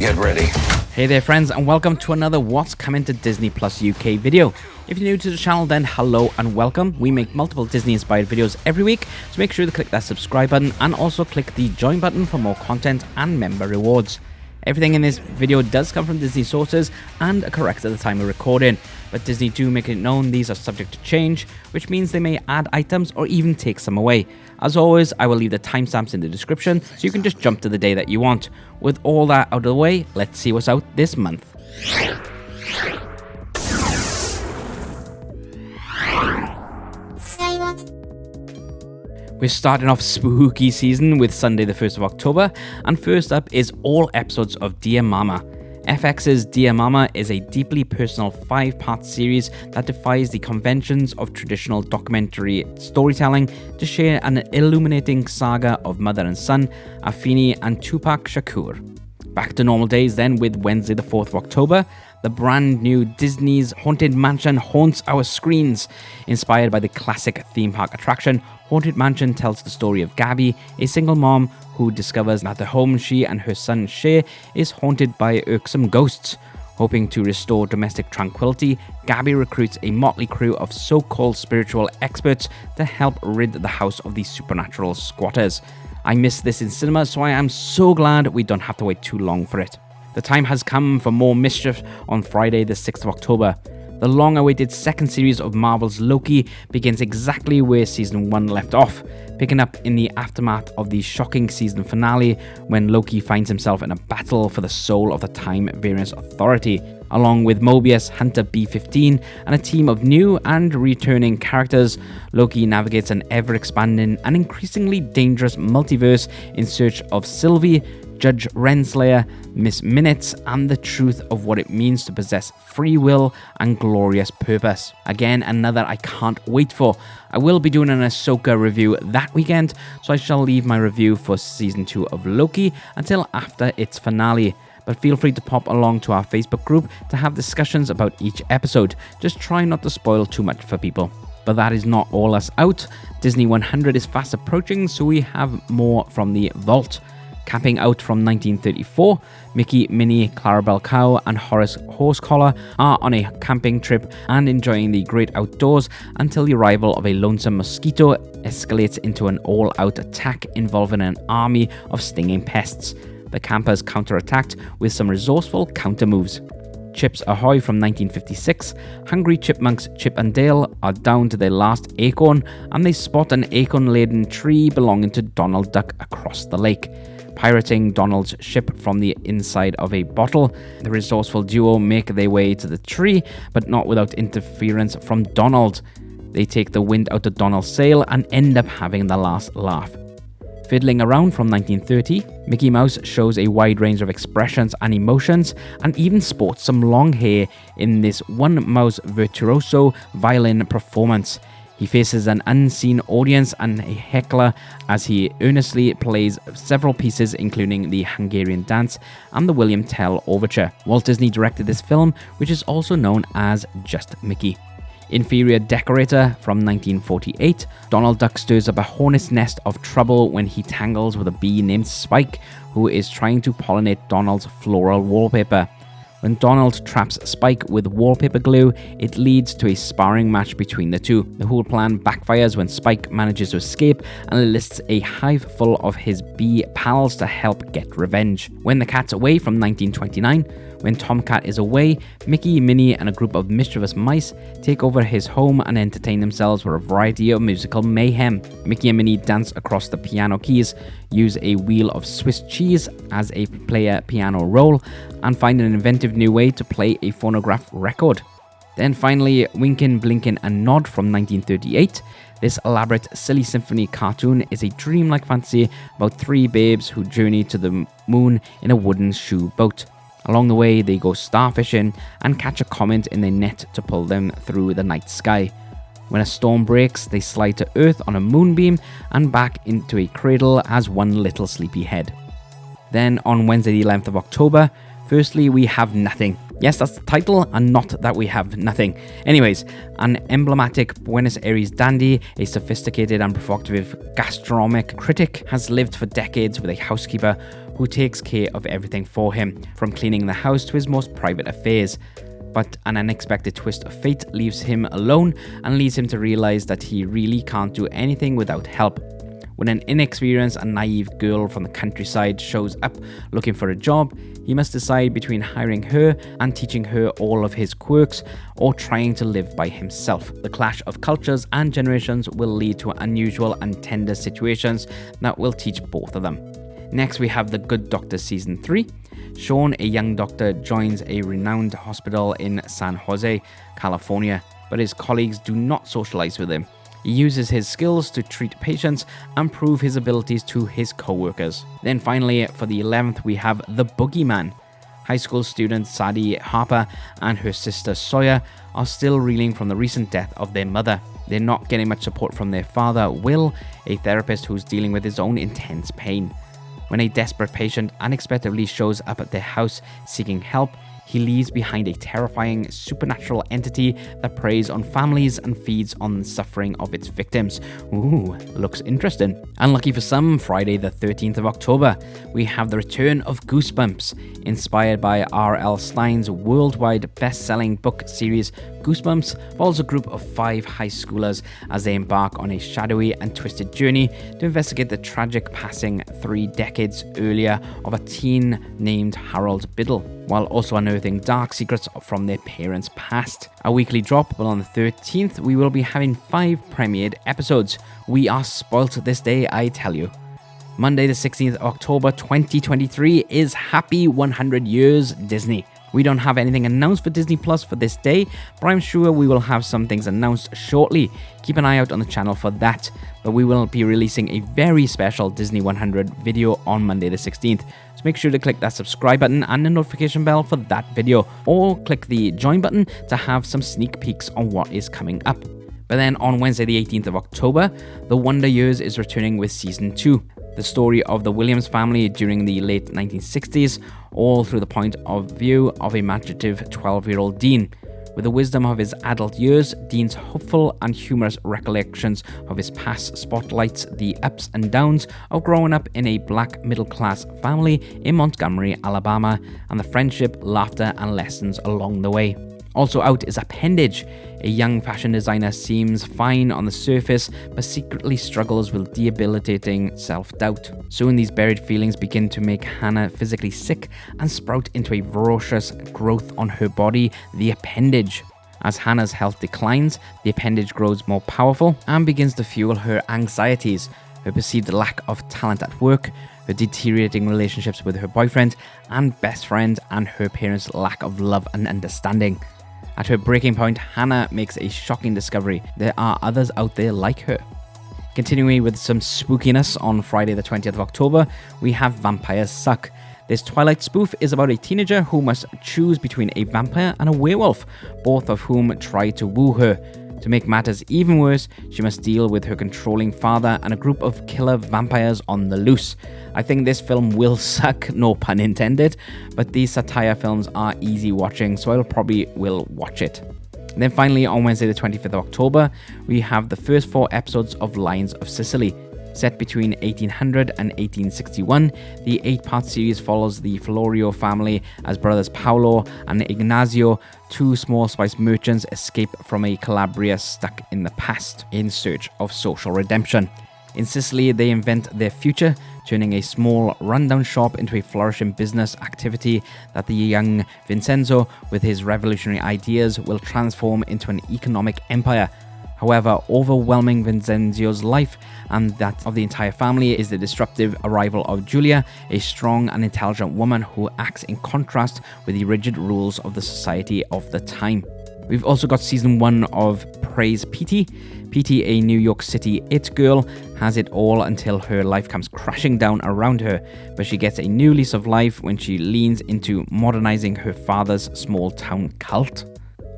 get ready. Hey there friends, and welcome to another What's Coming to Disney Plus UK video. If you're new to the channel, then hello and welcome. We make multiple Disney inspired videos every week, so make sure to click that subscribe button and also click the join button for more content and member rewards. Everything in this video does come from Disney sources and are correct at the time of recording, but Disney do make it known these are subject to change, which means they may add items or even take some away. As always, I will leave the timestamps in the description so you can just jump to the day that you want. With all that out of the way, let's see what's out this month. We're starting off spooky season with Sunday the 1st of October, and first up is all episodes of Dear Mama. FX's Dear Mama is a deeply personal 5-part series that defies the conventions of traditional documentary storytelling to share an illuminating saga of mother and son, Afeni and Tupac Shakur. Back to normal days then with Wednesday the 4th of October. The brand new Disney's Haunted Mansion haunts our screens. Inspired by the classic theme park attraction, Haunted Mansion tells the story of Gabby, a single mom who discovers that the home she and her son share is haunted by irksome ghosts. Hoping to restore domestic tranquility, Gabby recruits a motley crew of so-called spiritual experts to help rid the house of these supernatural squatters. I missed this in cinema, so I am so glad we don't have to wait too long for it. The time has come for more mischief on Friday the 6th of October. The long-awaited second series of Marvel's Loki begins exactly where Season 1 left off, picking up in the aftermath of the shocking season finale when Loki finds himself in a battle for the soul of the Time Variance Authority. Along with Mobius, Hunter B-15, and a team of new and returning characters, Loki navigates an ever-expanding and increasingly dangerous multiverse in search of Sylvie, Judge Renslayer, Miss Minutes, and the truth of what it means to possess free will and glorious purpose. Again, another I can't wait for. I will be doing an Ahsoka review that weekend, so I shall leave my review for Season 2 of Loki until after its finale. But feel free to pop along to our Facebook group to have discussions about each episode. Just try not to spoil too much for people. But that is not all that's out. Disney 100 is fast approaching, so we have more from the vault. Camping out from 1934, Mickey, Minnie, Clarabelle Cow, and Horace Horsecollar are on a camping trip and enjoying the great outdoors until the arrival of a lonesome mosquito escalates into an all-out attack involving an army of stinging pests. The campers counterattacked with some resourceful counter-moves. Chips Ahoy from 1956, hungry chipmunks Chip and Dale are down to their last acorn, and they spot an acorn-laden tree belonging to Donald Duck across the lake. Pirating Donald's ship from the inside of a bottle, the resourceful duo make their way to the tree, but not without interference from Donald. They take the wind out of Donald's sail and end up having the last laugh. Fiddling Around from 1930, Mickey Mouse shows a wide range of expressions and emotions, and even sports some long hair in this one mouse virtuoso violin performance. He faces an unseen audience and a heckler as he earnestly plays several pieces, including the Hungarian Dance and the William Tell Overture. Walt Disney directed this film, which is also known as Just Mickey. Inferior Decorator from 1948, Donald Duck stirs up a hornet's nest of trouble when he tangles with a bee named Spike, who is trying to pollinate Donald's floral wallpaper. When Donald traps Spike with wallpaper glue, it leads to a sparring match between the two. The whole plan backfires when Spike manages to escape and enlists a hive full of his bee pals to help get revenge. When the Cat's Away from 1929, when Tomcat is away, Mickey, Minnie, and a group of mischievous mice take over his home and entertain themselves with a variety of musical mayhem. Mickey and Minnie dance across the piano keys, use a wheel of Swiss cheese as a player piano roll, and find an inventive new way to play a phonograph record. Then finally, Winkin', Blinkin' and Nod from 1938. This elaborate silly symphony cartoon is a dreamlike fantasy about 3 babes who journey to the moon in a wooden shoe boat. Along the way, they go starfishing and catch a comet in their net to pull them through the night sky. When a storm breaks, they slide to Earth on a moonbeam and back into a cradle as one little sleepyhead. Then on Wednesday the 11th of October, firstly we have Nothing. Yes, that's the title, and not that we have nothing. Anyways, an emblematic Buenos Aires dandy, a sophisticated and provocative gastronomic critic, has lived for decades with a housekeeper who takes care of everything for him, from cleaning the house to his most private affairs. But an unexpected twist of fate leaves him alone and leads him to realize that he really can't do anything without help. When an inexperienced and naive girl from the countryside shows up looking for a job, he must decide between hiring her and teaching her all of his quirks, or trying to live by himself. The clash of cultures and generations will lead to unusual and tender situations that will teach both of them. Next, we have The Good Doctor Season 3. Sean, a young doctor, joins a renowned hospital in San Jose, California, but his colleagues do not socialize with him. He uses his skills to treat patients and prove his abilities to his co-workers. Then finally, for the 11th, we have The Boogeyman. High school student Sadie Harper and her sister Sawyer are still reeling from the recent death of their mother. They're not getting much support from their father, Will, a therapist who's dealing with his own intense pain. When a desperate patient unexpectedly shows up at their house seeking help, he leaves behind a terrifying supernatural entity that preys on families and feeds on the suffering of its victims. Ooh, looks interesting. Unlucky for some, Friday the 13th of October, we have the return of Goosebumps. Inspired by R.L. Stine's worldwide best-selling book series, Goosebumps follows a group of 5 high schoolers as they embark on a shadowy and twisted journey to investigate the tragic passing 3 decades earlier of a teen named Harold Biddle, while also unearthing dark secrets from their parents' past. A weekly drop, but on the 13th, we will be having 5 premiered episodes. We are spoilt this day, I tell you. Monday the 16th of October 2023 is Happy 100 Years Disney. We don't have anything announced for Disney Plus for this day, but I'm sure we will have some things announced shortly. Keep an eye out on the channel for that, but we will be releasing a very special Disney 100 video on Monday the 16th. So make sure to click that subscribe button and the notification bell for that video, or click the join button to have some sneak peeks on what is coming up. But then on Wednesday the 18th of October, The Wonder Years is returning with Season 2. The story of the Williams family during the late 1960s, all through the point of view of imaginative 12-year-old Dean. With the wisdom of his adult years, Dean's hopeful and humorous recollections of his past spotlights the ups and downs of growing up in a black middle-class family in Montgomery, Alabama, and the friendship, laughter, and lessons along the way. Also out is Appendage. A young fashion designer seems fine on the surface, but secretly struggles with debilitating self-doubt. Soon these buried feelings begin to make Hannah physically sick and sprout into a ferocious growth on her body, the appendage. As Hannah's health declines, the appendage grows more powerful and begins to fuel her anxieties, her perceived lack of talent at work, her deteriorating relationships with her boyfriend and best friend, and her parents' lack of love and understanding. At her breaking point, Hannah makes a shocking discovery. There are others out there like her. Continuing with some spookiness, on Friday the 20th of October, we have Vampires Suck. This Twilight spoof is about a teenager who must choose between a vampire and a werewolf, both of whom try to woo her. To make matters even worse, she must deal with her controlling father and a group of killer vampires on the loose. I think this film will suck, no pun intended, but these satire films are easy watching, so I probably will watch it. And then finally, on Wednesday the 25th of October, we have the first 4 episodes of Lions of Sicily. Set between 1800 and 1861, the 8-part series follows the Florio family as brothers Paolo and Ignazio, 2 small spice merchants, escape from a Calabria stuck in the past in search of social redemption. In Sicily, they invent their future, turning a small, rundown shop into a flourishing business activity that the young Vincenzo, with his revolutionary ideas, will transform into an economic empire. However, overwhelming Vincenzo's life and that of the entire family is the disruptive arrival of Julia, a strong and intelligent woman who acts in contrast with the rigid rules of the society of the time. We've also got season 1 of Praise Petey. Petey, a New York City it girl, has it all until her life comes crashing down around her, but she gets a new lease of life when she leans into modernizing her father's small town cult.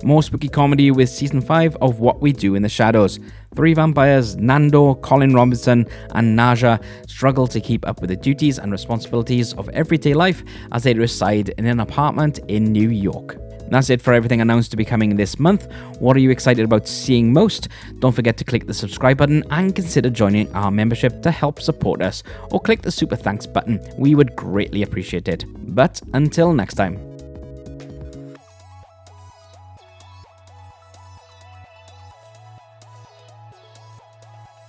More spooky comedy with season 5 of What We Do in the Shadows. 3 vampires, Nando, Colin Robinson, and Naja, struggle to keep up with the duties and responsibilities of everyday life as they reside in an apartment in New York. That's it for everything announced to be coming this month. What are you excited about seeing most? Don't forget to click the subscribe button and consider joining our membership to help support us, or click the super thanks button. We would greatly appreciate it. But until next time.